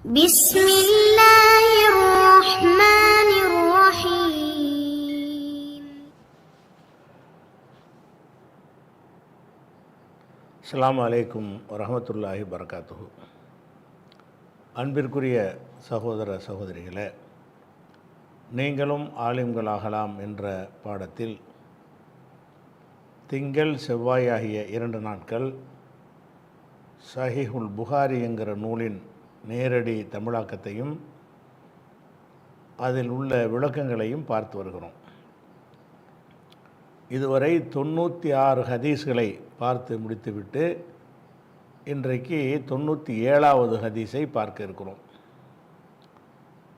بسم الله الرحمن الرحيم. அஸ்ஸலாமு அலைக்கும் வரஹ்மத்துல்லாஹி வபரகாத்துஹு. அன்பிற்குரிய சகோதர சகோதரிகளே, நீங்களும் ஆலிம்களாகலாம் என்ற பாடத்தில் திங்கள் செவ்வாய் ஆகிய 2 நாட்கள் சஹீஹுல் புகாரி என்கிற நூலின் நேரடி தமிழாக்கத்தையும் அதில் உள்ள விளக்கங்களையும் பார்த்து வருகிறோம். இதுவரை 96 ஹதீஸ்களை பார்த்து முடித்துவிட்டு இன்றைக்கு 97வது ஹதீஸை பார்க்க இருக்கிறோம்.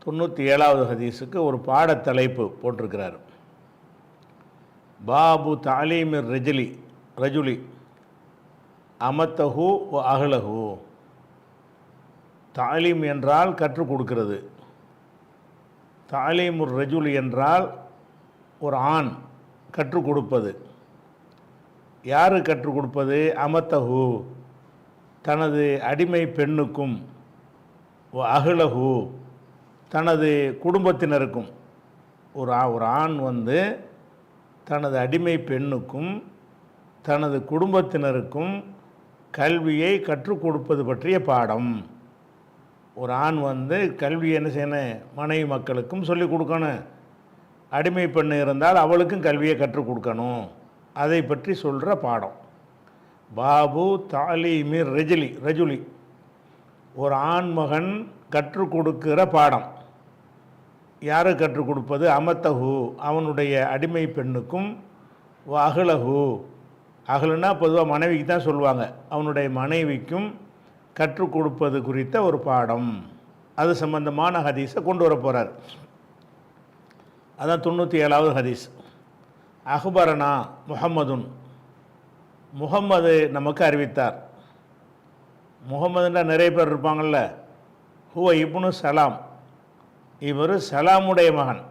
97வது ஹதீஸுக்கு ஒரு பாடத்தலைப்பு போட்டிருக்கிறார். பாபு தாலீமிர் ரஜுலி அமத்தஹு வ அஹ்லஹு. தாலீம் என்றால் கற்றுக் கொடுக்கிறது. தாலீமுர் ரஜுலி என்றால் ஒரு ஆண் கற்றுக் கொடுப்பது. யார் கற்றுக் கொடுப்பது? அமத்தஹு, தனது அடிமை பெண்ணுக்கும், அஹ்லஹு, தனது குடும்பத்தினருக்கும். ஒரு ஆண் தனது அடிமை பெண்ணுக்கும் தனது குடும்பத்தினருக்கும் கல்வியை கற்றுக் கொடுப்பது பற்றிய பாடம். ஒரு ஆண் கல்வியை என்ன செய்யணும்? மனைவி மக்களுக்கும் சொல்லிக் கொடுக்கணும். அடிமை பெண்ணு இருந்தால் அவளுக்கும் கல்வியை கற்றுக் கொடுக்கணும். அதை பற்றி சொல்கிற பாடம். பாபு தாலீமிர் ரஜுலி, ஒரு ஆண்மகன் கற்றுக் கொடுக்கிற பாடம். யாரு கற்றுக் கொடுப்பது? அமத்தஹு, அவனுடைய அடிமை பெண்ணுக்கும், அஹ்லஹு, அஹ்லுன்னா பொதுவாக மனைவிக்கு தான் சொல்லுவாங்க, அவனுடைய மனைவிக்கும் கற்றுக் கொடுப்பது குறித்த ஒரு பாடம். அது சம்பந்தமான ஹதீஸை கொண்டு வர போகிறார். அதான் 97வது ஹதீஸ். அஹ்பரனா முஹம்மதுன், முஹம்மது நமக்கு அறிவித்தார். முஹம்மதுன்னா நிறைய பேர் இருப்பாங்கள்ல. ஹுவ இப்னு சலாம், இவர் சலாமுடைய மகன்.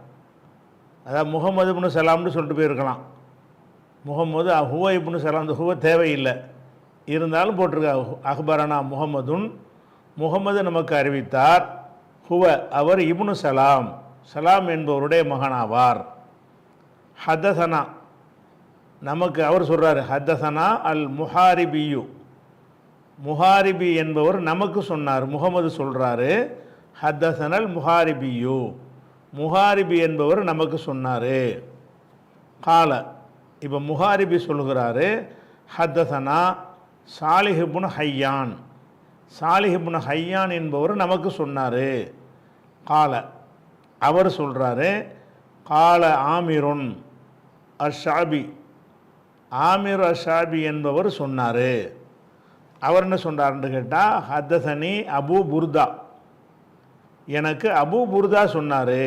அதாவது முகமது இப்னு சலாம்னு சொல்லிட்டு போயிருக்கலாம். முகமது ஹுவ இப்னு சலாம், அந்த ஹுவ தேவையில்லை, இருந்தாலும் போட்டிருக்கா. அஹ்பரனா முஹம்மதுன், முகமது நமக்கு அறிவித்தார். ஹுவ, அவர் இப்னு சலாம், சலாம் என்பவருடைய மகனாவார். ஹதசனா, நமக்கு அவர் சொல்கிறார். ஹதசனா அல் முஹாரிபியு, முஹாரிபி என்பவர் நமக்கு சொன்னார். முகமது சொல்கிறாரு, ஹதசனல் முஹாரிபியு, முஹாரிபி என்பவர் நமக்கு சொன்னார். கால, இப்போ முஹாரிபி சொல்கிறாரு, ஹதசனா சாலிஹ் இப்னு ஹையான், சாலிஹ் இப்னு ஹையான் என்பவர் நமக்கு சொன்னார். கால, அவர் சொல்கிறாரு, கால ஆமிருன் அஷாபி, ஆமிர் அஷாபி என்பவர் சொன்னார். அவர் என்ன சொன்னார்ன்னு கேட்டால், ஹத்தசனி அபு புர்தா, எனக்கு அபு புர்தா சொன்னார்.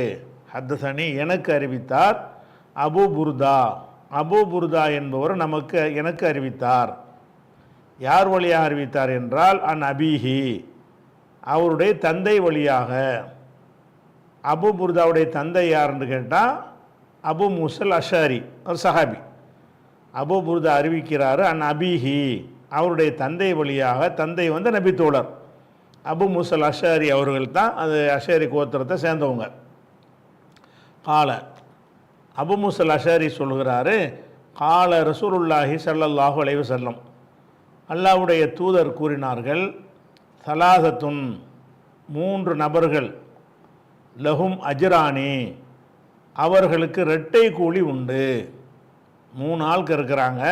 ஹத்தசனி எனக்கு அறிவித்தார். அபு புர்தா, அபு புர்தா என்பவர் எனக்கு அறிவித்தார். யார் வழியாக அறிவித்தார் என்றால், அன் அபீஹி, அவருடைய தந்தை வழியாக. அபு புர்தாவுடைய தந்தை யாருன்னு கேட்டால் அபு மூசல் அஷாரி, ஒரு சஹாபி. அபு புர்தா அறிவிக்கிறார், அன் அபீஹி, அவருடைய தந்தை வழியாக. தந்தை நபி தோழர் அபு மூசல் அஷாரி அவர்கள் தான், அது அஷாரி கோத்திரத்தை சேர்ந்தவங்க. கால, அபு மூசல் அஷாரி சொல்கிறாரு, கால ரசூலுல்லாஹி ஸல்லல்லாஹு அலைஹி வஸல்லம், அல்லாஹ்வுடைய தூதர் கூறினார்கள், சலாசத்துன், 3 நபர்கள், லஹும் அஜ்ரானி, அவர்களுக்கு இரட்டை கூலி உண்டு. 3 ஆளுக்கு இருக்கிறாங்க,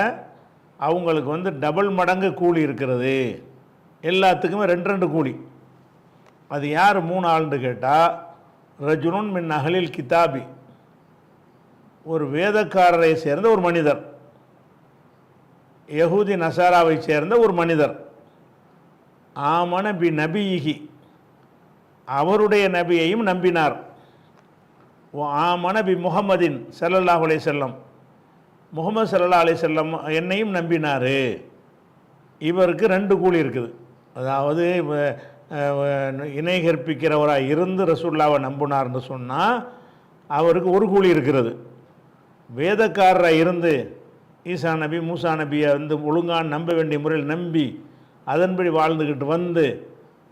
அவங்களுக்கு டபுள் மடங்கு கூலி இருக்கிறது. எல்லாத்துக்குமே 2 கூலி. அது யார் 3 ஆளுன்னு கேட்டால், ரஜுலுன் மின் அஹ்லில் கிதாபி, ஒரு வேதக்காரரை சேர்ந்த ஒரு மனிதர், யஹூதி நசாராவை சேர்ந்த ஒரு மனிதர். ஆமன பி நபியிகி, அவருடைய நபியையும் நம்பினார். ஆமன பி முஹம்மதின் ஸல்லல்லாஹு அலைஹி வஸல்லம், முஹம்மது ஸல்லல்லாஹு அலைஹி வஸல்லம் என்னையும் நம்பினார். இவருக்கு 2 கூலி இருக்குது. அதாவது இணை கற்பிக்கிறவராக இருந்து ரசூலுல்லாவை நம்பினார்னு சொன்னால் அவருக்கு 1 கூலி இருக்கிறது. வேதக்காரராக இருந்து ஈசா நபி மூசா நபியை ஒழுங்கான நம்ப வேண்டிய முறையில் நம்பி அதன்படி வாழ்ந்துக்கிட்டு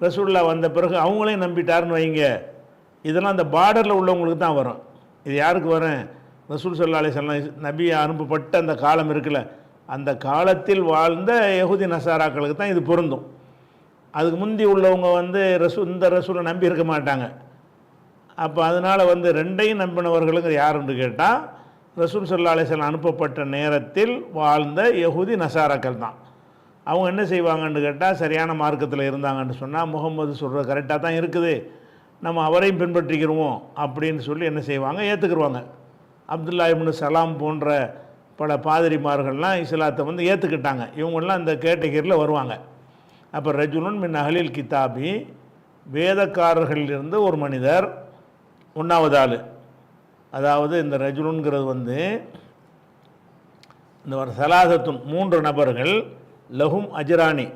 ரசூல்லா வந்த பிறகு அவங்களையும் நம்பிட்டாருன்னு வைங்க, இதெல்லாம் அந்த பார்டரில் உள்ளவங்களுக்கு தான் வரும். இது யாருக்கு வரும்? ரசூல் ஸல்லல்லாஹு அலைஹி வஸல்லம் நபி அனுப்பப்பட்ட அந்த காலம் இருக்குல்ல, அந்த காலத்தில் வாழ்ந்த யஹூதி நசாராக்களுக்கு தான் இது பொருந்தும். அதுக்கு முந்தி உள்ளவங்க வந்து இந்த ரசூலை நம்பி இருக்க மாட்டாங்க. அப்போ அதனால் வந்து ரெண்டையும் நம்பினவர்களுக்கு யாருன்னு கேட்டால் ரசூல் ஸல்லல்லாஹு அலைஹி வஸல்லம் அனுப்பப்பட்ட நேரத்தில் வாழ்ந்த யஹூதி நசாராக்கள் தான். அவங்க என்ன செய்வாங்கன்னு கேட்டால், சரியான மார்க்கத்தில் இருந்தாங்கன்னு சொன்னால் முகமது சொல்கிற கரெக்டாக தான் இருக்குது, நம்ம அவரையும் பின்பற்றிக்கிறோம் அப்படின்னு சொல்லி என்ன செய்வாங்க, ஏற்றுக்குருவாங்க. அப்துல்லா இப்னு சலாம் போன்ற பல பாதிரிமார்கள்லாம் இஸ்லாத்தை வந்து ஏற்றுக்கிட்டாங்க. இவங்கெல்லாம் இந்த கேட்டகரியில் வருவாங்க. அப்போ ரஜுலுன் மின் அஹ்லில் கிதாபி, வேதக்காரர்களிலிருந்து ஒரு மனிதர், ஒன்றாவது ஆள். அதாவது இந்த ரஜுலுங்கிறது வந்து இந்த ஒரு சலாசத்துன் 3 நபர்கள், லஹும் அஜ்ரானி,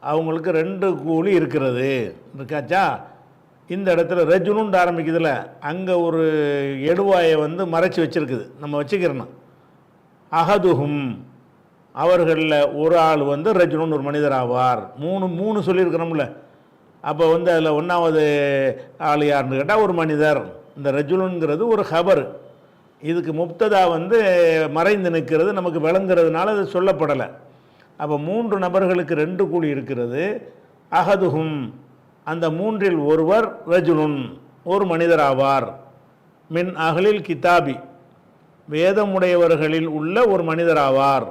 அவங்களுக்கு 2 கூலி இருக்கிறது இருக்காச்சா. இந்த இடத்துல ரஜுலுன்னு ஆரம்பிக்குதுல, அங்கே ஒரு எடுவாயை வந்து மறைச்சி வச்சுருக்குது, நம்ம வச்சுக்கிறணும். அஹதுஹும், அவர்களில் ஒரு ஆள் வந்து ரஜுலுன்னு ஒரு மனிதர் ஆவார். 3 சொல்லியிருக்கிறோம்ல. அப்போ வந்து அதில் 1வது ஆள் யாருன்னு கேட்டால் ஒரு மனிதர். இந்த ரஜுலுங்கிறது ஒரு ஹபர், இதுக்கு முப்ததா வந்து மறைந்து நிற்கிறது, நமக்கு விளங்குறதுனால அது சொல்லப்படலை. அப்போ 3 நபர்களுக்கு 2 கூலி இருக்கிறது. அஹதுஹும், அந்த 3இல் ஒருவர் ரஜுலுன், ஒரு மனிதர் ஆவார். மின் அஹ்லில் கிதாபி, வேதமுடையவர்களில் உள்ள ஒரு மனிதர் ஆவார்.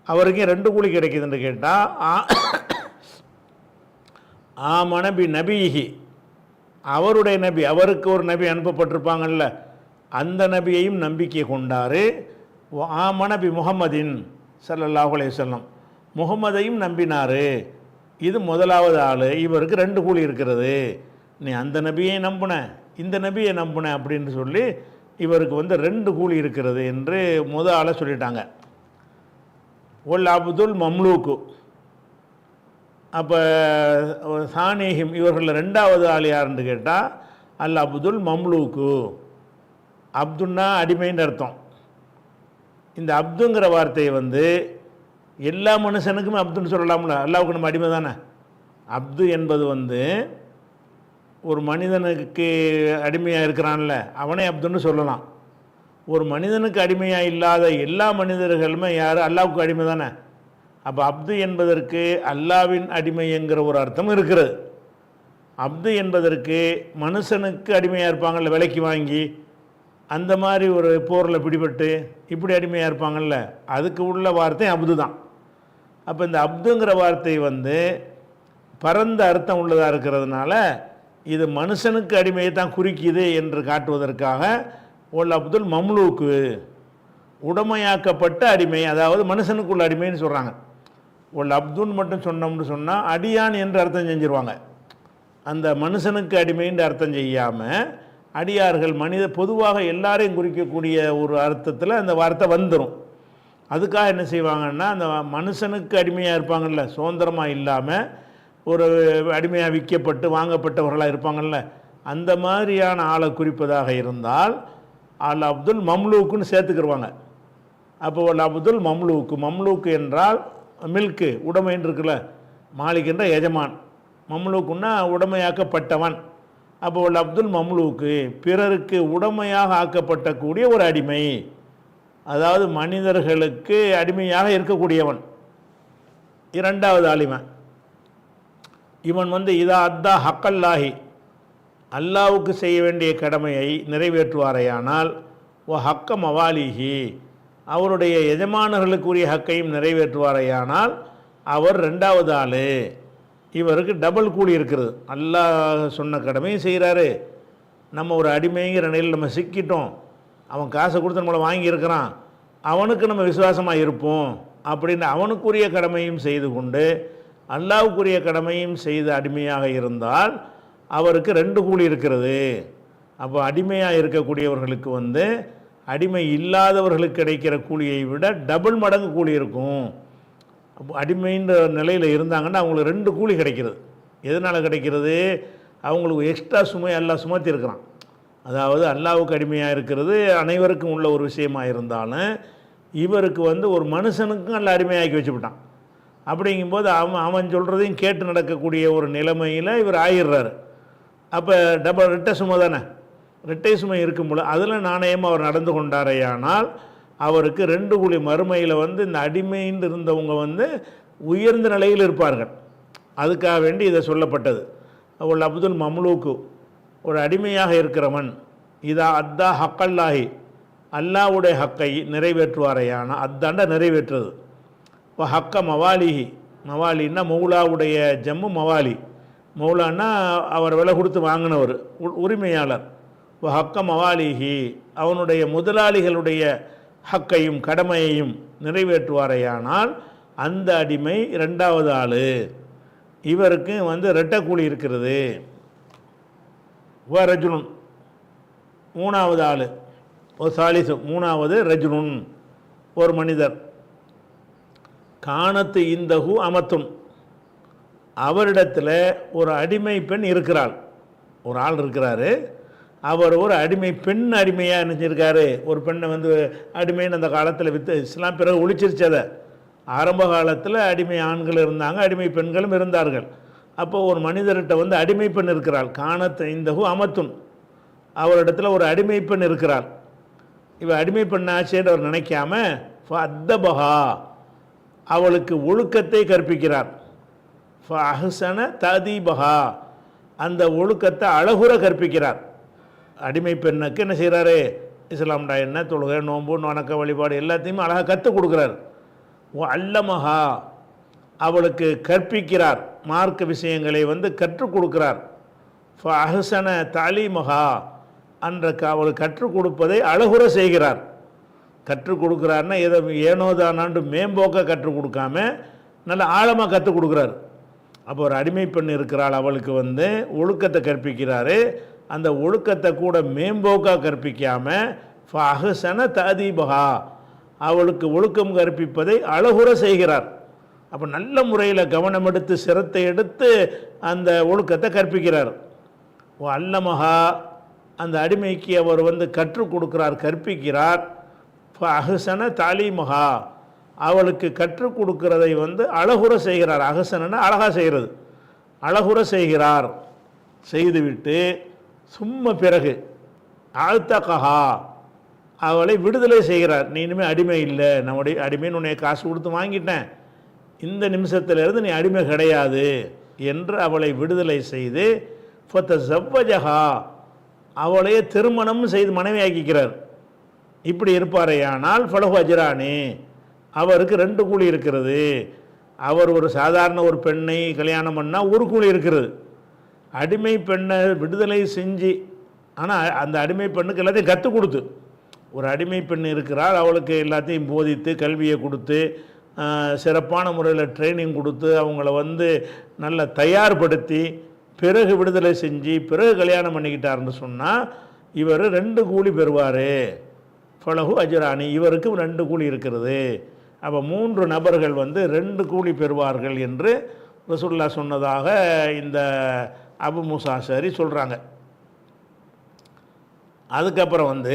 அவருக்கு 2 கூலி கிடைக்குதுன்னு கேட்டால், ஆமன பி நபிஹி, அவருடைய நபி, அவருக்கு ஒரு நபி அனுப்பப்பட்டிருப்பாங்கல்ல, அந்த நபியையும் நம்பிக்கை கொண்டார். ஆமன பி முஹம்மதின் ஸல்லல்லாஹு அலைஹி வஸல்லம், முகமதையும் நம்பினார். இது முதலாவது ஆள். இவருக்கு 2 கூலி இருக்கிறது. நீ அந்த நபியை நம்பின, இந்த நபியை நம்பின அப்படின்னு சொல்லி இவருக்கு வந்து 2 கூலி இருக்கிறது என்று ஆளை சொல்லிட்டாங்க. ஒல் அப்துல் மம்லூக்கு, அப்போ சானிஹிம், இவர்களில் 2வது ஆள் யாருன்னு கேட்டால் அல் அப்துல் மம்லூக்கு. அப்துன்னா அடிமைன்னு அர்த்தம். இந்த அப்துங்கிற வார்த்தையை வந்து எல்லா மனுஷனுக்குமே அப்துன்னு சொல்லலாம்ல, அல்லாவுக்கு நம்ம அடிமை தானே. அப்து என்பது வந்து ஒரு மனிதனுக்கு அடிமையாக இருக்கிறான்ல, அவனே அப்துன்னு சொல்லலாம். ஒரு மனிதனுக்கு அடிமையாக இல்லாத எல்லா மனிதர்களுமே யார்? அல்லாவுக்கு அடிமை தானே. அப்போ அப்து என்பதற்கு அல்லாவின் அடிமைங்கிற ஒரு அர்த்தம் இருக்கிறது. அப்து என்பதற்கு மனுஷனுக்கு அடிமையாக இருப்பாங்கள்ல, விலைக்கு வாங்கி அந்த மாதிரி ஒரு போரில் பிடிபட்டு இப்படி அடிமையாக இருப்பாங்கள்ல, அதுக்கு உள்ள வார்த்தை அப்து தான். அப்போ இந்த அப்துங்கிற வார்த்தை வந்து பரந்த அர்த்தம் உள்ளதாக இருக்கிறதுனால இது மனுஷனுக்கு அடிமையை தான் குறிக்குது என்று காட்டுவதற்காக ஒல் அப்துல் மம்லூக்கு, உடமையாக்கப்பட்ட அடிமை, அதாவது மனுஷனுக்குள்ள அடிமைன்னு சொல்கிறாங்க. ஒல் அப்துன்னு மட்டும் சொன்னோம்னு சொன்னால் அடியான் என்று அர்த்தம் செஞ்சுருவாங்க. அந்த மனுஷனுக்கு அடிமைன்னு அர்த்தம் செய்யாமல் அடியார்கள், பொதுவாக எல்லாரையும் குறிக்கக்கூடிய ஒரு அர்த்தத்தில் அந்த வார்த்தை வந்துடும். அதுக்காக என்ன செய்வாங்கன்னா, அந்த மனுஷனுக்கு அடிமையாக இருப்பாங்கள்ல, சுதந்திரமாக இல்லாமல் ஒரு அடிமையாக விற்கப்பட்டு வாங்கப்பட்டவர்களாக இருப்பாங்கள்ல, அந்த மாதிரியான ஆளை குறிப்பதாக இருந்தால் அல் அப்துல் மம்லூக்குன்னு சேர்த்துக்கிடுவாங்க. அப்போ அல் அப்துல் மம்லூக்கு, மம்லூக்கு என்றால் மில்க்கு, உடைமைன்னு இருக்குல்ல, மாலிக் என்ற எஜமான், மம்லூக்குன்னா உடைமையாக்கப்பட்டவன். அப்போ அல் அப்துல் மம்லூக்கு, பிறருக்கு உடைமையாக ஆக்கப்பட்டக்கூடிய ஒரு அடிமை, அதாவது மனிதர்களுக்கு அடிமையாக இருக்கக்கூடியவன். 2வது ஆலிமன், இவன் வந்து இதா அத்தா ஹக்கல்லாஹி, அல்லாவுக்கு செய்ய வேண்டிய கடமையை நிறைவேற்றுவாரையானால், ஓ ஹக்க மவாலிஹி, அவருடைய எஜமானர்களுக்குரிய ஹக்கையும் நிறைவேற்றுவாரையானால் அவர் 2வது ஆள். இவருக்கு டபுள் கூலி இருக்கிறது. அல்லாஹ் சொன்ன கடமையும் செய்கிறாரு, நம்ம ஒரு அடிமைங்கிற நிலையில் நம்ம சிக்கிட்டோம், அவன் காசை கொடுத்து நம்மளை வாங்கியிருக்கிறான், அவனுக்கு நம்ம விசுவாசமாக இருப்போம் அப்படின்னு அவனுக்குரிய கடமையும் செய்து கொண்டு அல்லாவுக்குரிய கடமையும் செய்து அடிமையாக இருந்தால் அவருக்கு 2 கூலி இருக்கிறது. அப்போ அடிமையாக இருக்கக்கூடியவர்களுக்கு வந்து அடிமை இல்லாதவர்களுக்கு கிடைக்கிற கூலியை விட டபுள் மடங்கு கூலி இருக்கும். அப்போ அடிமைன்ற நிலையில் இருந்தாங்கன்னா அவங்களுக்கு 2 கூலி கிடைக்கிறது. எதனால் கிடைக்கிறது? அவங்களுக்கு எக்ஸ்ட்ரா சுமை எல்லாம் சுமத்தி இருக்கிறான். அதாவது அல்லாவுக்கு அடிமையாக இருக்கிறது அனைவருக்கும் உள்ள ஒரு விஷயமாக இருந்தாலும் இவருக்கு வந்து ஒரு மனுஷனுக்கும் அல்ல அடிமையாக்கி வச்சுவிட்டான். அப்படிங்கும்போது அவன் சொல்கிறதையும் கேட்டு நடக்கக்கூடிய ஒரு நிலைமையில் இவர் ஆயிடுறாரு. அப்போ ரெட்டை சுமை தானே, ரெட்டை சுமை இருக்கும்போது அதில் நாணயமாக அவர் நடந்து கொண்டாரையானால் அவருக்கு 2 கூலி மறுமையில் இந்த அடிமைன்னு இருந்தவங்க உயர்ந்த நிலையில் இருப்பார்கள். அதுக்காக வேண்டி இதை சொல்லப்பட்டது. அவள் அப்துல் மம்லூக்கு, ஒரு அடிமையாக இருக்கிறவன், இதா அத்தா ஹக்கல்லாஹி, அல்லாவுடைய ஹக்கை நிறைவேற்றுவாரையானால், அத்தாண்ட நிறைவேற்றுறது. இப்போ ஹக்க மவாலிஹி, மவாலின்னா மௌலாவுடைய ஜம்மு மவாலி, மௌலான்னா அவர் விலை கொடுத்து வாங்கினவர், உரிமையாளர். இப்போ ஹக்க மவாலிஹி, அவனுடைய முதலாளிகளுடைய ஹக்கையும் கடமையையும் நிறைவேற்றுவாரையானால் அந்த அடிமை 2வது ஆள். இவருக்கு ரெட்டை கூலி இருக்கிறது. ரஜுலுன் 3வது ஆள், ஒரு சாலிசு 3வது ரஜுலுன் ஒரு மனிதர், காணத்து இந்தஹு அமத்துன், அவரிடத்தில் ஒரு அடிமை பெண் இருக்கிறாள். ஒரு ஆள் இருக்கிறாரு, அவர் ஒரு அடிமை பெண் அடிமையாக நினச்சிருக்காரு. ஒரு பெண்ணை அடிமைன்னு அந்த காலத்தில் விற்று, இஸ்லாம் பிறகு ஒழிச்சிருச்சு அதை. ஆரம்ப காலத்தில் அடிமை ஆண்கள் இருந்தாங்க, அடிமை பெண்களும் இருந்தார்கள். அப்போ ஒரு மனிதர்கிட்ட அடிமை பெண் இருக்கிறாள். காணத் இந்தஹு அமத்துன், அவரிடத்தில் ஒரு அடிமை பெண் இருக்கிறாள். இவள் அடிமை பெண்ணாச்சேன்னு அவர் நினைக்காம அத்தபஹா, அவளுக்கு ஒழுக்கத்தை கற்பிக்கிறார். அஹ்சன ததீபஹா, அந்த ஒழுக்கத்தை அழகுற கற்பிக்கிறார். அடிமை பெண்ணுக்கு என்ன செய்கிறாரு, இஸ்லாம்டா என்ன, தொழுகை, நோன்பு, வணக்க வழிபாடு எல்லாத்தையுமே அழகாக கற்றுக் கொடுக்குறார். அல்லமஹா, அவளுக்கு கற்பிக்கிறார், மார்க்க விஷயங்களை கற்றுக் கொடுக்கிறார். அஹ்சன தாலீமஹா, அவளுக்கு கற்றுக் கொடுப்பதை அழகுற செய்கிறார். கற்றுக் கொடுக்குறாருன்னா எதை ஏனோதானாண்டு மேம்போக்க கற்றுக் கொடுக்காம நல்ல ஆழமாக கற்றுக் கொடுக்குறார். அப்போ ஒரு அடிமை பெண் இருக்கிறாள், அவளுக்கு ஒழுக்கத்தை கற்பிக்கிறாரு. அந்த ஒழுக்கத்தை கூட மேம்போக்காக கற்பிக்காமல் அஹ்சன ததீபஹா, அவளுக்கு ஒழுக்கம் கற்பிப்பதை அழகுற செய்கிறார். அப்போ நல்ல முறையில் கவனம் எடுத்து சிரத்தை எடுத்து அந்த ஒழுக்கத்தை கற்பிக்கிறார். அல்லமஹா, அந்த அடிமைக்கு அவர் கற்றுக் கொடுக்கிறார், கற்பிக்கிறார். அஹ்சன தாலீமஹா, அவளுக்கு கற்றுக் கொடுக்கிறதை அழகுற செய்கிறார். அஹ்சனா அழகாக செய்கிறது, அழகுற செய்கிறார். செய்துவிட்டு சும்மா பிறகு ஆழ்த்தகஹா, அவளை விடுதலை செய்கிறார். நீ இனிமேல் அடிமை இல்லை, நம்முடைய அடிமைன்னு உன்னை காசு கொடுத்து வாங்கிட்டேன், இந்த நிமிஷத்திலிருந்து நீ அடிமை கிடையாது என்று அவளை விடுதலை செய்து ஃபதஸவ்வஜஹா, அவளையே திருமணம் செய்து மனைவியாக்கிக்கிறார். இப்படி இருப்பாரையானால் ஃபலஹு அஜ்ரானி, அவருக்கு 2 கூலி இருக்கிறது. அவர் ஒரு சாதாரண ஒரு பெண்ணை கல்யாணம் பண்ணால் ஒரு கூலி இருக்கிறது. அடிமை பெண்ணை விடுதலை செஞ்சு, ஆனால் அந்த அடிமை பெண்ணுக்கு எல்லாத்தையும் கற்றுக் கொடுத்து, ஒரு அடிமை பெண் இருக்கிறாள், அவளுக்கு எல்லாத்தையும் போதித்து கல்வியை கொடுத்து சிறப்பான முறையில் ட்ரைனிங் கொடுத்து அவங்கள நல்ல தயார்படுத்தி பிறகு விடுதலை செஞ்சு பிறகு கல்யாணம் பண்ணிக்கிட்டாருன்னு சொன்னால் இவர் 2 கூலி பெறுவார். ஃபலஹு அஜ்ரானி, இவருக்கு 2 கூலி இருக்கிறது. அப்போ 3 நபர்கள் 2 கூலி பெறுவார்கள் என்று ரசூலுல்லாஹ் சொன்னதாக இந்த அபு மூசா அஷரி சொல்கிறாங்க. அதுக்கப்புறம்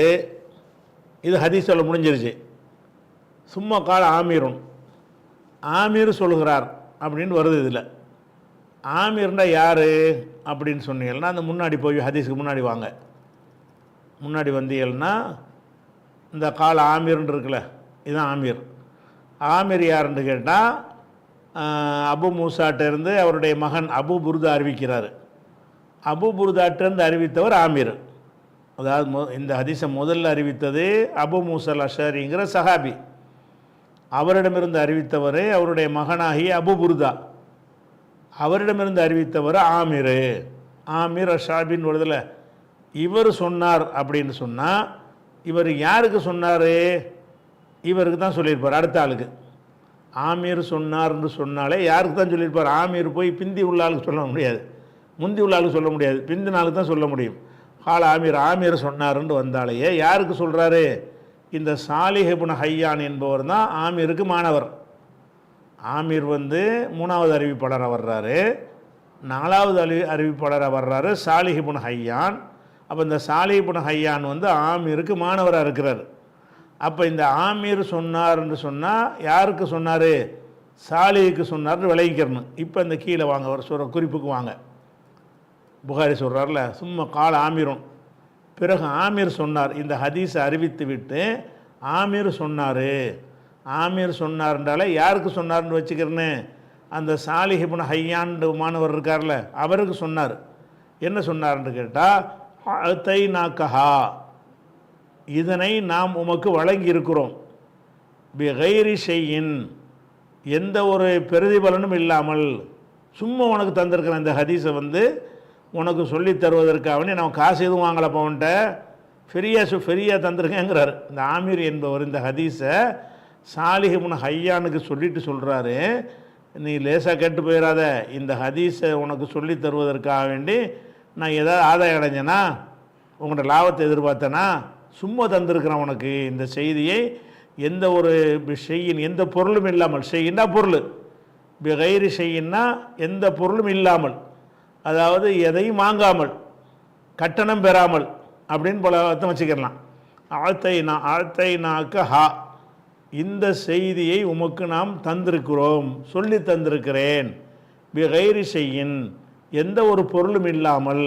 இது ஹதீஸில் முடிஞ்சிருச்சு. சும்மா கால ஆமீருன், ஆமீர் சொல்கிறார் அப்படின்னு வருது. இதில் ஆமீர்னா யார் அப்படின்னு சொன்னீங்கன்னா அந்த முன்னாடி போய் ஹதீஸுக்கு முன்னாடி வாங்க. முன்னாடி வந்தீங்கன்னா இந்த கால ஆமீர்ன்னு இருக்குல்ல, இதுதான் ஆமீர். ஆமீர் யாருன்னு கேட்டால் அபு மூசாட்டிருந்து அவருடைய மகன் அபு புர்தா அறிவிக்கிறார். அபு புர்தாட்டிருந்து அறிவித்தவர் ஆமீர். அதாவது இந்த ஹதீஸை முதல்ல அறிவித்தது அபு மூசல் அஷரிங்கிற சஹாபி. அவரிடமிருந்து அறிவித்தவர் அவருடைய மகனாகிய அபு புர்தா. அவரிடமிருந்து அறிவித்தவர் ஆமீர். ஆமீர் அஷாபின்னு வருதில்ல, இவர் சொன்னார் அப்படின்னு சொன்னால் இவர் யாருக்கு சொன்னார்? இவருக்கு தான் சொல்லியிருப்பார், அடுத்த ஆளுக்கு. ஆமீர் சொன்னார்னு சொன்னாலே யாருக்கு தான் சொல்லியிருப்பார்? ஆமீர் போய் பிந்தி உள்ள ஆளுக்கு சொல்ல முடியாது, முந்தி உள்ள ஆளுக்கு சொல்ல முடியாது, பிந்தி நாளுக்கு தான் சொல்ல முடியும். ஹால் ஆமீர், ஆமீர் சொன்னார்ன்னு வந்தாலேயே யாருக்கு சொல்கிறாரு? இந்த சாலிஹ் இப்னு ஹையான் என்பவர் தான் ஆமீருக்கு மாணவர். ஆமீர் 3வது அறிவிப்பாளராக வர்றாரு, 4வது அறிவிப்பாளராக வர்றாரு சாலிஹ் இப்னு ஹையான். அப்போ இந்த சாலிஹ் இப்னு ஹையான் ஆமீருக்கு மாணவராக இருக்கிறார். அப்போ இந்த ஆமீர் சொன்னார்ன்னு சொன்னால் யாருக்கு சொன்னார்? சாலிஹுக்கு சொன்னார்னு விளங்கிக்கிறணும். இப்போ இந்த கீழே வாங்க அவர் சொல்கிற குறிப்புக்கு வாங்க. புகாரி சொல்கிறார்ல, சும்மா கால ஆமீரும், பிறகு ஆமீர் சொன்னார். இந்த ஹதீஸை அறிவித்து விட்டு ஆமீர் சொன்னார். ஆமீர் சொன்னார்ன்றால யாருக்கு சொன்னார்னு வச்சுக்கிறேன்னு, அந்த சாலிஹ் இப்னு ஹையான் மாணவர் இருக்கார்ல அவருக்கு சொன்னார். என்ன சொன்னார்ன்னு கேட்டால், அத்தை நாக்கஹா, இதனை நாம் உமக்கு வழங்கி இருக்கிறோம், பி கைரி ஷையின், எந்த ஒரு பிரதிபலனும் இல்லாமல், சும்மா உனக்கு தந்திருக்கிறேன். இந்த ஹதீஸை வந்து உனக்கு சொல்லி தருவதற்காக நம்ம காசு எதுவும் வாங்கலப்பா, அவன்கிட்ட ஃப்ரீயாக தந்திருக்கேங்கிறார். இந்த ஆமீர் என்பவர் இந்த ஹதீஸை சாலிஹ் இப்னு ஹையானுக்கு சொல்லிட்டு சொல்கிறாரு, நீ லேசாக கேட்டு போயிடாத, இந்த ஹதீஸை உனக்கு சொல்லி தருவதற்காக வேண்டி நான் ஏதாவது ஆதாயம் அடைஞ்சேனா, உங்கள்கிட்ட லாபத்தை எதிர்பார்த்தேனா, சும்மா தந்திருக்கிறேன் உனக்கு இந்த செய்தியை, எந்த ஒரு செய்யின், எந்த பொருளும் இல்லாமல், செய்யின்னா பொருள், கைரி செய்யின்னா எந்த பொருளும் இல்லாமல், அதாவது எதையும் வாங்காமல், கட்டணம் பெறாமல் அப்படின்னு போல அர்த்தம் வச்சுக்கலாம். ஆழ்த்தைனாக்க ஹா, இந்த செய்தியை உமக்கு நாம் தந்திருக்கிறோம், சொல்லி தந்திருக்கிறேன், கைரி செய்யின், எந்த ஒரு பொருளும் இல்லாமல்,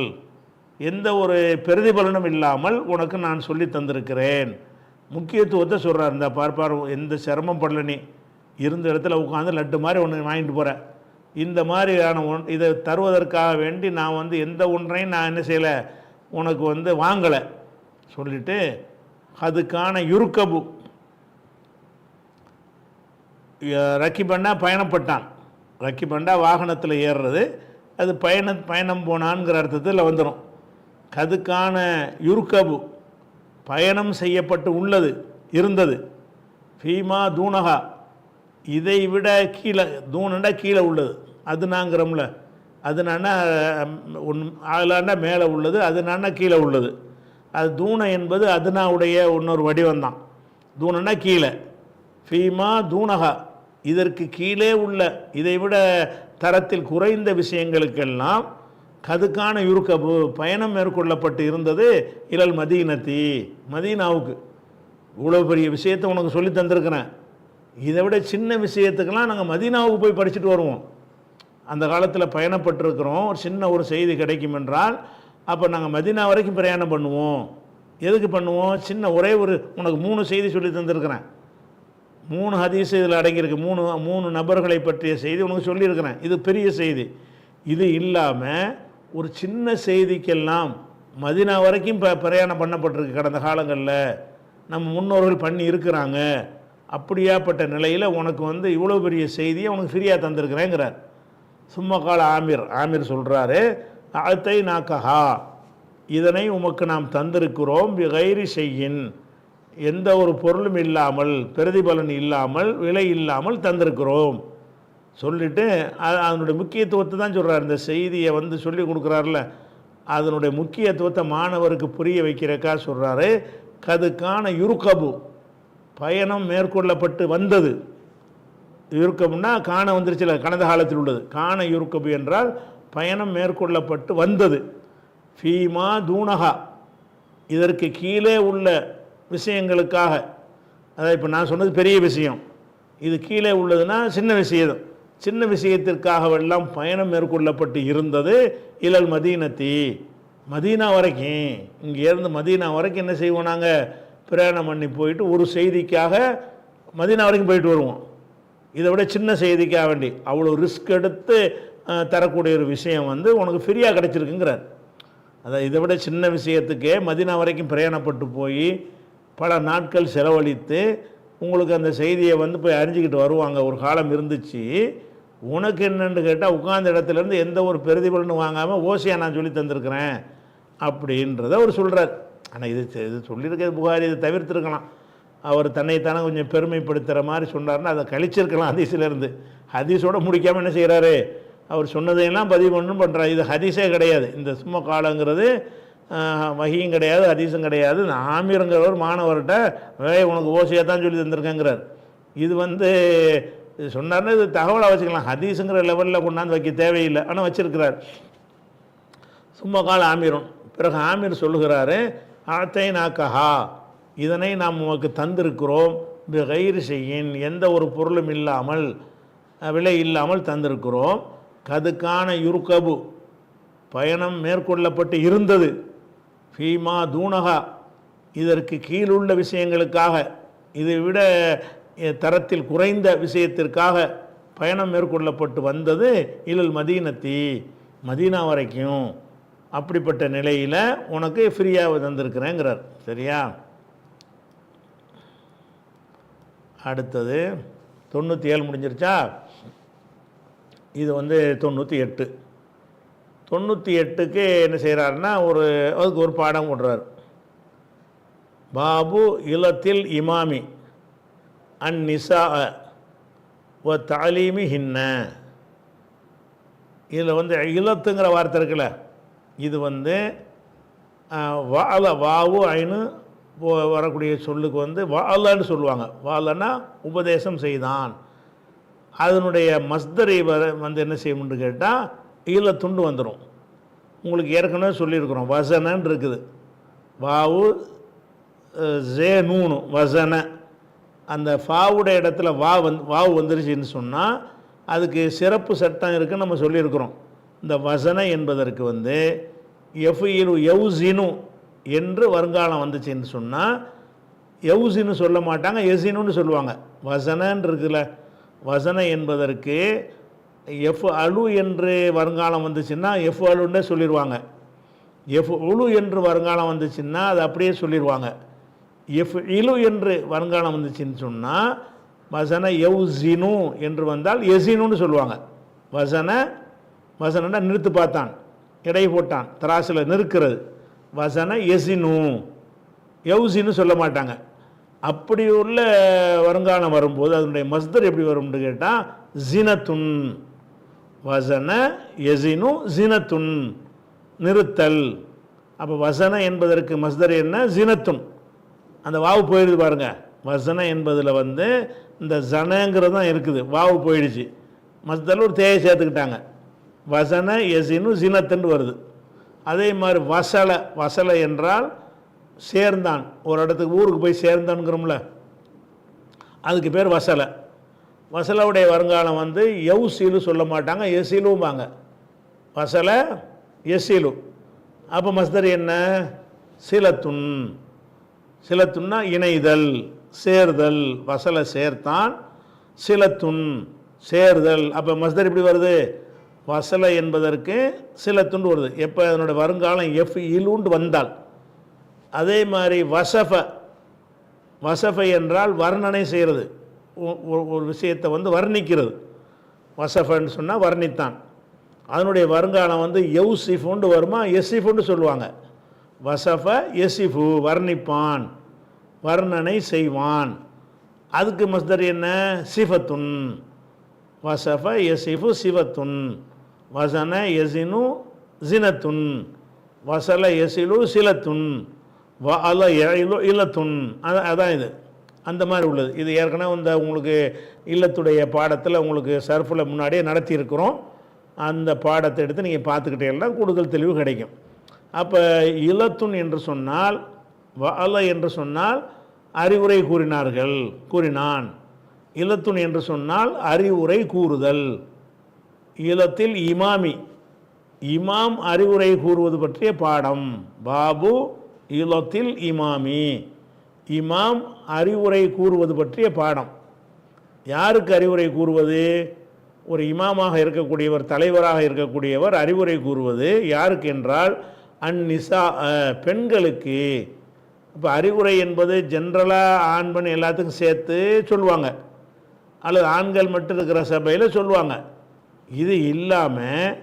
எந்த ஒரு பிரதிபலனும் இல்லாமல் உனக்கு நான் சொல்லி தந்திருக்கிறேன். முக்கியத்துவத்தை சொல்கிறார். இந்த பார்ப்பார், எந்த சிரமம் படல, நீ இருந்த இடத்துல உட்காந்து லட்டு மாதிரி ஒன்று வாங்கிட்டு போகிறேன், இந்த மாதிரியான இதை தருவதற்காக வேண்டி நான் வந்து எந்த ஒன்றையும் நான் என்ன செய்யலை, உனக்கு வந்து வாங்கலை சொல்லிட்டு, அதுக்கான யுருக்கபு, ரக்கிபண்டா பயணப்பட்டான், ரக்கிபண்டா வாகனத்தில் ஏறுறது, அது பயணம் போனான்ங்கிற அர்த்தத்தில் வந்துடும். அதுக்கான யுருக்கபு, பயணம் செய்யப்பட்டு உள்ளது, இருந்தது, ஃபீமா தூனகா, இதை விட கீழே, தூணண்டா கீழே உள்ளது, அது நாங்கிறோம்ல, அது நான்னா ஆளாண்டா மேலே உள்ளது, அது நான்னா கீழே உள்ளது, அது தூணை என்பது அதுனாவுடைய இன்னொரு வடிவம்தான். தூணன்னா கீழே, ஃபீமா தூனகா, இதற்கு கீழே உள்ள, இதை விட தரத்தில் குறைந்த விஷயங்களுக்கெல்லாம் கதுக்கான யுருக்கபு, பயணம் மேற்கொள்ளப்பட்டு இருந்தது, இலல் மதீனத்தி, மதீனாவுக்கு. இவ்வளோ பெரிய விஷயத்தை உனக்கு சொல்லி தந்திருக்கிறேன், இதை விட சின்ன விஷயத்துக்கெல்லாம் நாங்கள் மதீனாவுக்கு போய் படிச்சுட்டு வருவோம். அந்த காலத்தில் பயணப்பட்டிருக்கிறோம், ஒரு சின்ன ஒரு செய்தி கிடைக்கும் என்றால் அப்போ நாங்கள் மதீனா வரைக்கும் பிரயாணம் பண்ணுவோம். எதுக்கு பண்ணுவோம், சின்ன ஒரே ஒரு, உனக்கு 3 செய்தி சொல்லி தந்திருக்கிறேன், 3 ஹதீஸ் இதில் அடங்கியிருக்கு, 3 நபர்களை பற்றிய செய்தி உனக்கு சொல்லியிருக்கிறேன், இது பெரிய செய்தி. இது இல்லாமல் ஒரு சின்ன செய்திக்கெல்லாம் மதீனா வரைக்கும் பிரயாணம் பண்ணப்பட்டிருக்கு கடந்த காலங்களில், நம்ம முன்னோர்கள் பண்ணி இருக்கிறாங்க. அப்படியாப்பட்ட நிலையில் உனக்கு வந்து இவ்வளோ பெரிய செய்தியை உனக்கு ஃப்ரீயாக தந்திருக்கிறேங்கிறார். சும்மா கால ஆமீர் சொல்கிறாரு, அத்தை நாக்கஹா, இதனை உமக்கு நாம் தந்திருக்கிறோம், கைரி செய்யின், எந்த ஒரு பொருளும் இல்லாமல், பிரதிபலன் இல்லாமல், விலை இல்லாமல் தந்திருக்கிறோம் சொல்லிவிட்டு அதனுடைய முக்கியத்துவத்தை தான் சொல்கிறார். இந்த செய்தியை வந்து சொல்லி கொடுக்குறாருல, அதனுடைய முக்கியத்துவத்தை மாணவருக்கு புரிய வைக்கிறக்கா சொல்கிறாரு. கதுக்கான யுருக்கபு, பயணம் மேற்கொள்ளப்பட்டு வந்தது, யுருக்கபுன்னா காண வந்துருச்சுல, கடந்த காலத்தில் உள்ளது, காண யுருக்கபு என்றால் பயணம் மேற்கொள்ளப்பட்டு வந்தது, ஃபீமா தூனகா, இதற்கு கீழே உள்ள விஷயங்களுக்காக, அதாவது இப்போ நான் சொன்னது பெரிய விஷயம், இது கீழே உள்ளதுன்னா சின்ன விஷயம், சின்ன விஷயத்திற்காகவெல்லாம் பயணம் மேற்கொள்ளப்பட்டு இருந்தது, இலல் மதீனத்தி, மதீனா வரைக்கும். இங்கேருந்து மதீனா வரைக்கும் என்ன செய்வோம், நாங்கள் பிரயாணம் பண்ணி போயிட்டு ஒரு செய்திக்காக மதீனா வரைக்கும் போயிட்டு வருவோம். இதை விட சின்ன செய்திக்காக வேண்டி அவ்வளோ ரிஸ்க் எடுத்து தரக்கூடிய ஒரு விஷயம் வந்து உனக்கு ஃப்ரீயாக கிடச்சிருக்குங்கிறார். அதான் இதை விட சின்ன விஷயத்துக்கே மதீனா வரைக்கும் பிரயாணப்பட்டு போய் பல நாட்கள் செலவழித்து உங்களுக்கு அந்த செய்தியை வந்து போய் அறிஞ்சிக்கிட்டு வருவாங்க. ஒரு காலம் இருந்துச்சு. உனக்கு என்னென்னு கேட்டால் உட்கார்ந்த இடத்துலேருந்து எந்த ஒரு பிரதிபலனும் வாங்காமல் ஓசையாக நான் சொல்லி தந்திருக்கிறேன் அப்படின்றத அவர் சொல்கிறார். ஆனால் இது சொல்லியிருக்கிறது புகாரி, இதை தவிர்த்துருக்கலாம். அவர் தன்னைத்தானே கொஞ்சம் பெருமைப்படுத்துகிற மாதிரி சொன்னார்னா அதை கழிச்சிருக்கலாம் ஹதீஸிலேருந்து. ஹதீஸோடு முடிக்காமல் என்ன செய்கிறாரு, அவர் சொன்னதையெல்லாம் பதிவு பண்ணுறார். இது ஹதீஸே கிடையாது, இந்த சும்மா காலங்கிறது வஹியும் கிடையாது, ஹதீஸும் கிடையாது. ஆமீருங்கிறவர் மாணவர்கிட்ட உனக்கு ஓசையாக தான் சொல்லி தந்திருக்கேங்கிறார். இது வந்து சொன்னார்னா இது தகவலாக வச்சுக்கலாம், ஹதீஸுங்கிற லெவலில் கொண்டாந்து வைக்க தேவையில்லை, ஆனால் வச்சிருக்கிறார். சும்மா கால ஆமீரும். பிறகு ஆமீர் சொல்லுகிறாரு, ஆத்தை நாக்கஹா, இதனை நாம் உமக்கு தந்திருக்கிறோம், கைறு செய்யின், எந்த ஒரு பொருளும் இல்லாமல், விலை இல்லாமல் தந்திருக்கிறோம். கதுக்கான யுர்கபு பயணம் மேற்கொள்ளப்பட்டு இருந்தது, ஃபீமா தூனகா இதற்கு கீழுள்ள விஷயங்களுக்காக, இதை விட தரத்தில் குறைந்த விஷயத்திற்காக பயணம் மேற்கொள்ளப்பட்டு வந்தது இலல் மதீனத்தி மதீனா வரைக்கும். அப்படிப்பட்ட நிலையில் உனக்கு ஃப்ரீயாக தந்திருக்கிறேங்கிறார். சரியா? அடுத்தது 97 முடிஞ்சிருச்சா? இது 98. 98க்கு என்ன செய்கிறாருன்னா அதுக்கு ஒரு பாடம் போடுறார். பாபு இலத்தில் இமாமி அன் நிசா வ தாலீமி ஹின்ன. இதில் இலத்துங்கிற வார்த்தை இருக்குல்ல, இது வாவு ஐனு வரக்கூடிய சொல்லுக்கு வாலன்னு சொல்லுவாங்க. வாலன்னா உபதேசம் செய்தான். அதனுடைய மஸ்தரை என்ன செய்யணும்னு கேட்டால் ஈழத்துண்டு வந்துடும். உங்களுக்கு ஏற்கனவே சொல்லியிருக்கிறோம், வசனன்னு இருக்குது. வாவு ஜே நூனு வசன. அந்த ஃபாவுடைய இடத்துல வாவு வந்துருச்சுன்னு சொன்னால் அதுக்கு சிறப்பு சட்டம் இருக்குன்னு நம்ம சொல்லியிருக்கிறோம். இந்த வசன என்பதற்கு எவ்சினு என்று வருங்காலம் வந்துச்சுன்னு சொன்னால் எவ்சின்னு சொல்ல மாட்டாங்க, எசினுன்னு சொல்லுவாங்க. வசனன்னு இருக்குல்ல, வசன என்பதற்கு எஃப் அலு என்று வருங்காலம் வந்துச்சுன்னா எஃப் அலுன்னே சொல்லிடுவாங்க. எஃப் உலு என்று வருங்காலம் வந்துச்சுன்னா அது அப்படியே சொல்லிடுவாங்க. எஃப் இலு என்று வருங்காலம் வந்துச்சுன்னு சொன்னால் வசன எவ்சினு என்று வந்தால் எசினுன்னு சொல்லுவாங்க. வசனன்னா நிறுத்து பார்த்தான், எடை போட்டான், தராசில் நிறுக்கிறது. வசன எசினு, எவ்சின்னு சொல்ல மாட்டாங்க. அப்படி உள்ள வருங்காலம் வரும்போது அதனுடைய மஸ்தர் எப்படி வரும்னு கேட்டால் ஜினத்துன். வசன எசினு ஜினத்துன், நிறுத்தல். அப்போ வசன என்பதற்கு மஸ்தர் என்ன? ஜினத்துன். அந்த வாவு போயிடுது பாருங்க. வசன என்பதில் இந்த ஜனங்கிறது தான் இருக்குது, வாவு போயிடுச்சு. மஸ்தரில் ஒரு தேயை சேர்த்துக்கிட்டாங்க. வசன எசினு ஜினத்துன்னு வருது. அதே மாதிரி வசல என்றால் சேர்ந்தான். ஒரு இடத்துக்கு ஊருக்கு போய் சேர்ந்தான்ங்கிறோம்ல, அதுக்கு பேர் வசல. வசலவுடைய வருங்காலம் எவ்சிலு சொல்ல மாட்டாங்க, எசிலும்பாங்க. வசல எசிலு. அப்போ மஸ்தர் என்ன? சிலத்துன். சிலத்துன்னா இணைதல், சேர்தல். வசல சேர்த்தான், சிலத்துன் சேர்தல். அப்போ மஸ்தர் இப்படி வருது, வசல என்பதற்கு சிலத்துண்டு வருது. எப்போ அதனோட வருங்காலம் எஃப் இலுண்டு வந்தால். அதே மாதிரி வசஃபை என்றால் வர்ணனை செய்கிறது, ஒரு விஷயத்தை வர்ணிக்கிறது. வசஃபன்னு சொன்னால் வர்ணித்தான். அதனுடைய வருங்காலம் எவ்சிஃபுண்டு வருமா, எசிஃபுண்டு சொல்லுவாங்க. வசஃப எசிஃபு வர்ணிப்பான், வர்ணனை செய்வான். அதுக்கு மஸ்தர் என்ன? சிஃபத்துன். வசஃப எசிஃபு சிவத்துன், வசன எசினு ஜினத்துன், வசல எசிலு சிலத்துன், வஅல யஇலு இலத்துன். அதான் இது அந்த மாதிரி உள்ளது. இது ஏற்கனவே உங்களுக்கு இல்லத்துடைய பாடத்தில் உங்களுக்கு சர்ஃபில் முன்னாடியே நடத்தியிருக்கிறோம். அந்த பாடத்தை எடுத்து நீங்கள் பார்த்துக்கிட்டீங்கன்னா கூடுதல் தெளிவு கிடைக்கும். அப்போ இலத்துன் என்று சொன்னால், வஅல என்று சொன்னால் அறிவுரை கூறினான். இலத்துன் என்று சொன்னால் அறிவுரை கூறுதல். இலத்தில் இமாமி, இமாம் அறிவுரை கூறுவது பற்றிய பாடம். பாபு இலத்தில் இமாமி, இமாம் அறிவுரை கூறுவது பற்றிய பாடம். யாருக்கு அறிவுரை கூறுவது? ஒரு இமாமாக இருக்கக்கூடியவர், தலைவராக இருக்கக்கூடியவர் அறிவுரை கூறுவது யாருக்கு என்றால் அந்நிசா, பெண்களுக்கு. இப்போ அறிவுரை என்பது ஜென்ரலாக ஆண் பெண் எல்லாத்துக்கும் சேர்த்து சொல்லுவாங்க, அல்லது ஆண்கள் மட்டும் இருக்கிற சபையில் சொல்லுவாங்க. இது இல்லாமல்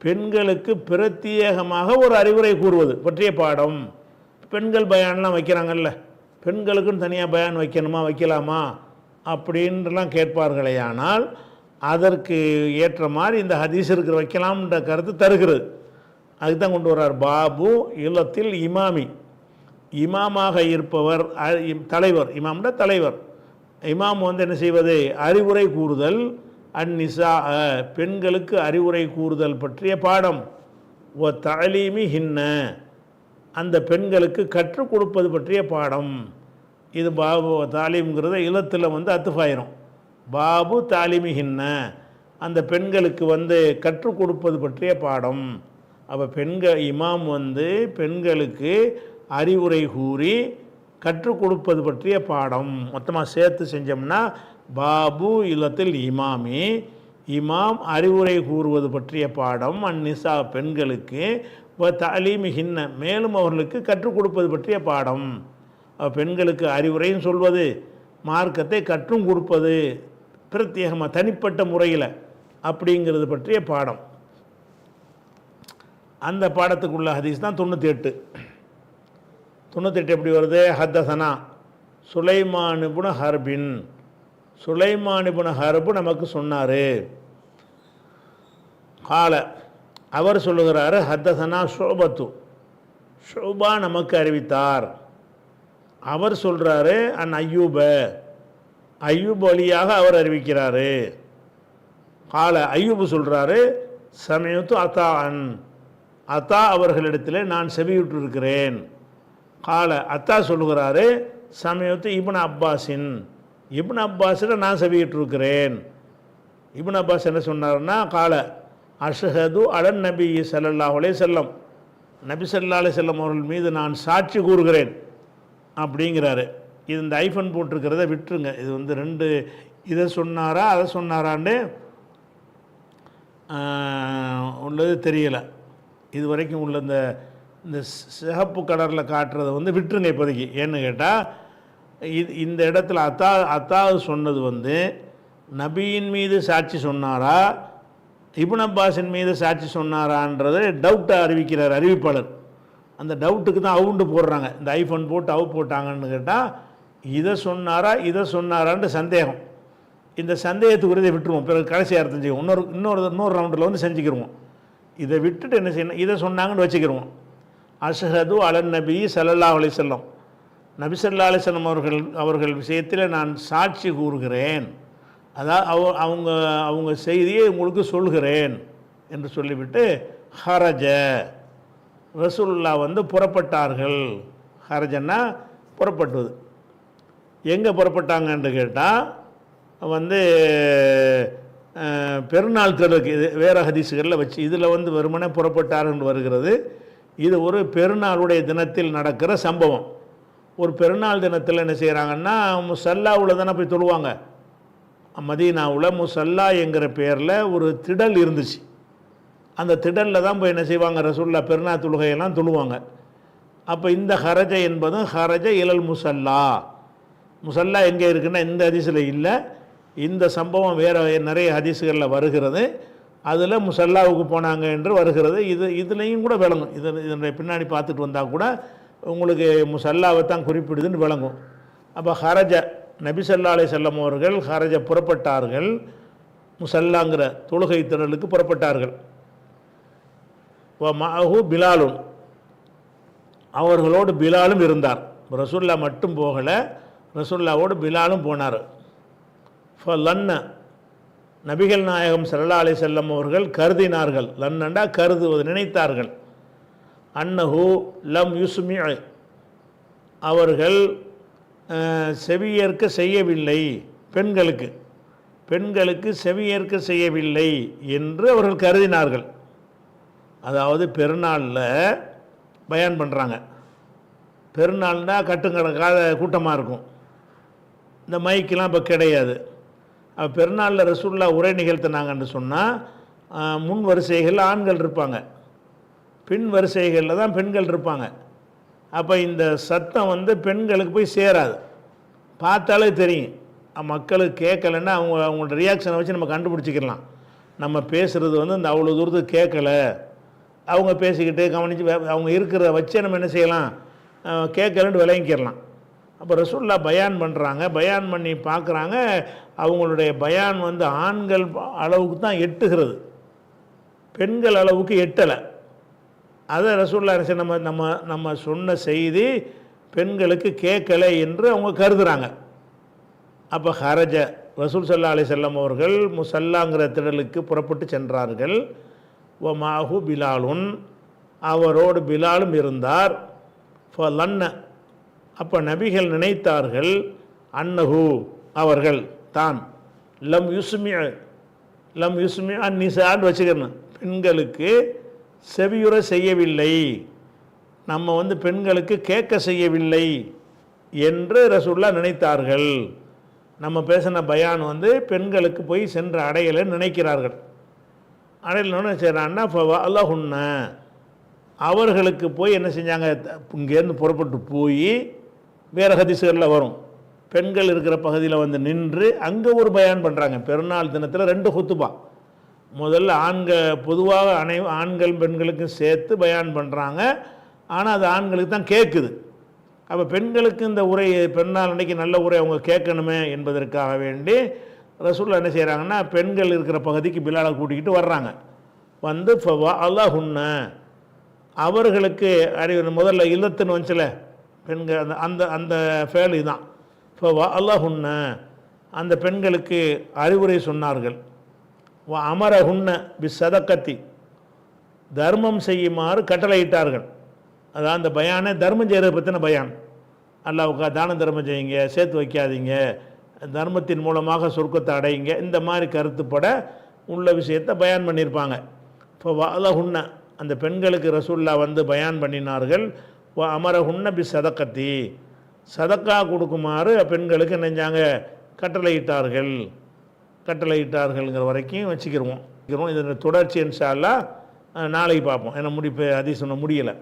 பெண்களுக்கு பிரத்யேகமாக ஒரு அறிவுரை கூறுவது பற்றிய பாடம். பெண்கள் பயான்லாம் வைக்கிறாங்கல்ல, பெண்களுக்குன்னு தனியாக பயான் வைக்கணுமா, வைக்கலாமா அப்படின்லாம் கேட்பார்களே. ஆனால் அதற்கு ஏற்ற மாதிரி இந்த ஹதீஸ் இருக்கிற வைக்கலாம்ன்ற கருத்து தருகிறது. அதுக்கு தான் கொண்டு வர்றார். பாபு இல்லத்தில் இமாமி, இமாமாக இருப்பவர், தலைவர். இமாம்னா தலைவர். இமாம் என்ன செய்வது? அறிவுரை கூறுதல். அந்நிசா, பெண்களுக்கு அறிவுரை கூறுதல் பற்றிய பாடம். ஓ தலீமி ஹின்ன, அந்த பெண்களுக்கு கற்றுக் கொடுப்பது பற்றிய பாடம். இது பாபு தாலீம்ங்கிறத இல்லத்தில் அத்துஃபாயிரும். பாபு தாலிமி ஹின்ன, அந்த பெண்களுக்கு வந்து கற்றுக் கொடுப்பது பற்றிய பாடம். அப்போ இமாம் வந்து பெண்களுக்கு அறிவுரை கூறி கற்றுக் கொடுப்பது பற்றிய பாடம் மொத்தமாக சேர்த்து செஞ்சோம்னா பாபு இல்லத்தில் இமாமி, இமாம் அறிவுரை கூறுவது பற்றிய பாடம், அந்நிசா பெண்களுக்கு, தலீமிஹின்ன மேலும் அவர்களுக்கு கற்றுக் கொடுப்பது பற்றிய பாடம். பெண்களுக்கு அறிவுரையும் சொல்வது, மார்க்கத்தை கற்றும் கொடுப்பது பிரத்யேகமாக தனிப்பட்ட முறையில் அப்படிங்கிறது பற்றிய பாடம். அந்த பாடத்துக்குள்ள ஹதீஸ் தான் 98. 98 எப்படி வருது? ஹத்தசனா சுலைமான் இப்னு ஹர்பின், சுலைமான் இப்னு ஹர்பு நமக்கு சொன்னார். கால அவர் சொல்லுகிறாரு, ஹத்தசனா ஷுபத்து, ஷுபா நமக்கு அறிவித்தார். அவர் சொல்கிறாரு அன் ஐயூப, ஐயூப் வழியாக அவர் அறிவிக்கிறாரு. கால ஐயூபு சொல்கிறாரு சமயத்து அத்தா அன், அத்தா அவர்களிடத்தில் நான் செவியுற்றிருக்கிறேன். கால அத்தா சொல்லுகிறாரு சமயத்து இப்னு அப்பாஸின், இப்னு அப்பாஸில் நான் செவியுற்றிருக்கிறேன். இப்னு அப்பாஸ் என்ன சொன்னார்னா, கால அஷ்ஹது அலன் நபி ஸல்லல்லாஹு அலைஹி வஸல்லம், நபி ஸல்லல்லாஹு அலைஹி வஸல்லம் அவர்கள் மீது நான் சாட்சி கூறுகிறேன் அப்படிங்கிறாரு. இது இந்த ஐஃபன் போட்டிருக்கிறத விட்டுருங்க. இது வந்து ரெண்டு, இதை சொன்னாரா அதை சொன்னாரான்னு உள்ளது தெரியலை. இது வரைக்கும் உள்ள இந்த சிகப்பு கலரில் காட்டுறதை வந்து விட்டுருங்க இப்போதைக்கு. ஏன்னு கேட்டால் இந்த இடத்துல அத்தா சொன்னது வந்து நபியின் மீது சாட்சி சொன்னாரா இப்னு அப்பாஸின் மீது சாட்சி சொன்னாரான்றது டவுட்டை அறிவிக்கிறார் அறிவிப்பாளர். அந்த டவுட்டுக்கு தான் அவுண்டு போடுறாங்க. இந்த ஐஃபோன் போட்டு போட்டாங்கன்னு கேட்டால் இதை சொன்னாரான்னு சந்தேகம். இந்த சந்தேகத்துக்குரியதை விட்டுருவோம், பிறகு கடைசி அர்த்தம் செய்வோம். இன்னொரு ரவுண்டில் வந்து செஞ்சுக்கிடுவோம். இதை விட்டுட்டு என்ன செய்யணும், இதை சொன்னாங்கன்னு வச்சுக்கிடுவோம். அஷ்ஹது அலன் நபி ஸல்லல்லாஹு அலைஹி வஸல்லம், நபி ஸல்லல்லாஹு அலைஹி வஸல்லம் அவர்கள் விஷயத்தில் நான் சாட்சி கூறுகிறேன், அதாவது அவங்க செய்தியை உங்களுக்கு சொல்கிறேன் என்று சொல்லிவிட்டு ஹரஜ, ரசூலுல்லாஹ் வந்து புறப்பட்டார்கள். ஹரஜன்னா புறப்பட்டுவது. எங்கே புறப்பட்டாங்கன்னு கேட்டால் வந்து பெருநாள் திடலுக்கு, இது வேறு ஹதீஸுகளில் வச்சு, இதில் வந்து வெறுமனே புறப்பட்டார்கள் வருகிறது. இது ஒரு பெருநாளுடைய தினத்தில் நடக்கிற சம்பவம். ஒரு பெருநாள் தினத்தில் என்ன செய்கிறாங்கன்னா, முசல்லாவில் தானே போய் தொழுவாங்க. மதீனாவில் முசல்லா என்கிற பேரில் ஒரு திடல் இருந்துச்சு. அந்த திடலில் தான் போய் என்ன செய்வாங்க, ரசூலுல்லாஹ் பெருநாள் தொழுகையெல்லாம் தொழுவாங்க. அப்போ இந்த ஹரஜ என்பதும் ஹரஜ இலல் முசல்லா, முசல்லா எங்கே இருக்குன்னா இந்த ஹதீஸில் இல்லை, இந்த சம்பவம் வேறு நிறைய ஹதீஸுகளில் வருகிறது. அதில் முசல்லாவுக்கு போனாங்க என்று வருகிறது. இதுலேயும் கூட விளங்கும். இதனுடைய பின்னாடி பார்த்துட்டு வந்தால் கூட உங்களுக்கு முசல்லாவை தான் குறிப்பிடுதுன்னு விளங்கும். அப்போ ஹரஜ, நபி ஸல்லல்லாஹு அலைஹி வஸல்லம் அவர்கள் ஹரஜ புறப்பட்டார்கள், முசல்லாங்கிற தொழுகை திடலுக்கு புறப்பட்டார்கள். மஅஹு பிலாலுன், அவர்களோடு பிலாலும் இருந்தார். ரசூலுல்லாஹ் மட்டும் போகலை, ரசூலுல்லாவோடு பிலாலும் போனார். லன்ன, நபிகள் நாயகம் ஸல்லல்லாஹு அலைஹி வஸல்லம் அவர்கள் கருதினார்கள், லன்னண்டா கருதுவது, நினைத்தார்கள். அன்னஹு லம் யுஸ்மி, அவர்கள் செவியேற்க செய்யவில்லை, பெண்களுக்கு செவியேற்க செய்யவில்லை என்று அவர்கள் கருதினார்கள். அதாவது பெருநாளில் பயான் பண்ணுறாங்க. பெருநாள்னால் கட்டுக்கடக்காத கூட்டமாக இருக்கும். இந்த மைக்கெலாம் இப்போ கிடையாது. பெருநாளில் ரசூலுல்லாஹ் உரை நிகழ்த்தினாங்கன்னு சொன்னால் முன் வரிசைகளில் ஆண்கள் இருப்பாங்க, பின் வரிசைகளில் தான் பெண்கள் இருப்பாங்க. அப்போ இந்த சத்தம் வந்து பெண்களுக்கு போய் சேராது. பார்த்தாலே தெரியும். மக்களுக்கு கேட்கலைன்னா அவங்களோட ரியாக்ஷனை வச்சு நம்ம கண்டுபிடிச்சிக்கலாம். நம்ம பேசுகிறது வந்து இந்த அவ்வளோ தூரத்துக்கு கேட்கலை, அவங்க பேசிக்கிட்டு கவனித்து அவங்க இருக்கிறத வச்சே நம்ம என்ன செய்யலாம், கேட்கலன்னு விளங்கிக்கிறலாம். அப்போ ரசூலுல்லாஹ் பயான் பண்ணுறாங்க, பயான் பண்ணி பார்க்குறாங்க, அவங்களுடைய பயான் வந்து ஆண்கள் அளவுக்கு தான் எட்டுகிறது, பெண்கள் அளவுக்கு எட்டலை. அதை ரசூலுல்லாஹ் நம்ம சொன்ன செய்தி பெண்களுக்கு கேட்கலை என்று அவங்க கருதுகிறாங்க. அப்போ ஹரஜ, ரசூல் ஸல்லல்லாஹு அலைஹி வஸல்லம் அவர்கள் முசல்லாங்கிற திடலுக்கு புறப்பட்டு சென்றார்கள். மாஹு பிலாலுன், அவரோடு பிலாலும் இருந்தார். லன்ன, அப்போ நபிகள் நினைத்தார்கள், அன்னஹு அவர்கள் தான், லம் யுஸ்மி லம் யுஸ்மி அன் நிசான்னு வச்சுக்கணும். பெண்களுக்கு செவியுற செய்யவில்லை, நம்ம பெண்களுக்கு கேட்க செய்யவில்லை என்று ரசூல்லா நினைத்தார்கள். நம்ம பேசின பயான் பெண்களுக்கு போய் சென்ற அடையலை நினைக்கிறார்கள். அடையலன்னு செய்கிறான்னா அல்லாஹுன்ன அவர்களுக்கு போய் என்ன செஞ்சாங்க, இங்கேருந்து புறப்பட்டு போய் வேறு ஹதீஸ்களில் வரும், பெண்கள் இருக்கிற பகுதியில் நின்று அங்கே ஒரு பயான் பண்ணுறாங்க. பெருநாள் தினத்தில் 2 ஹுத்துபா. முதல்ல பொதுவாக ஆண்கள் பெண்களுக்கும் சேர்த்து பயான் பண்ணுறாங்க. ஆனால் அது ஆண்களுக்கு தான் கேட்குது. அப்போ பெண்களுக்கு இந்த உரை பெருநாள் அன்றைக்கி நல்ல உரை அவங்க கேட்கணுமே என்பதற்காக வேண்டி ரசூலுல்லாஹ் என்ன செய்கிறாங்கன்னா, பெண்கள் இருக்கிற பகுதிக்கு பிலாலை கூட்டிக்கிட்டு வர்றாங்க. அல்லாஹுன்ன அவர்களுக்கு முதல்ல இல்லத்துன்னு வந்துச்சுல பெண்கள், அந்த அந்த ஃபேலு தான் அல்லாஹுன்ன அந்த பெண்களுக்கு அறிவுரை சொன்னார்கள். அமரஹுன்ன பி சதக்கத்தி தர்மம் செய்யுமாறு கட்டளையிட்டார்கள். அதான் அந்த பயானே தர்மம் செய்கிறத பற்றின பயான். அல்லாஹ்வுக்கா தான தர்மம் செய்யுங்க, சேர்த்து வைக்காதீங்க, தர்மத்தின் மூலமாக சொர்க்கத்தை அடையுங்க, இந்த மாதிரி கருத்துப்பட உள்ள விஷயத்தை பயான் பண்ணியிருப்பாங்க. இப்போ அல்லாஹுன்ன அந்த பெண்களுக்கு ரசூலுல்லாஹ் பயான் பண்ணினார்கள். அமரஹுன்ன பி சதக்கத்தி சதக்கா கொடுக்குமாறு பெண்களுக்கு நெஞ்சாங்க கட்டளையிட்டார்கள்ங்கிற வரைக்கும் வச்சுக்கிடுவோம். இதன் தொடர்ச்சி இன்ஷா அல்லாஹ் நாளைக்கு பார்ப்போம். ஏன்னா ஹதீஸ் முடியலை.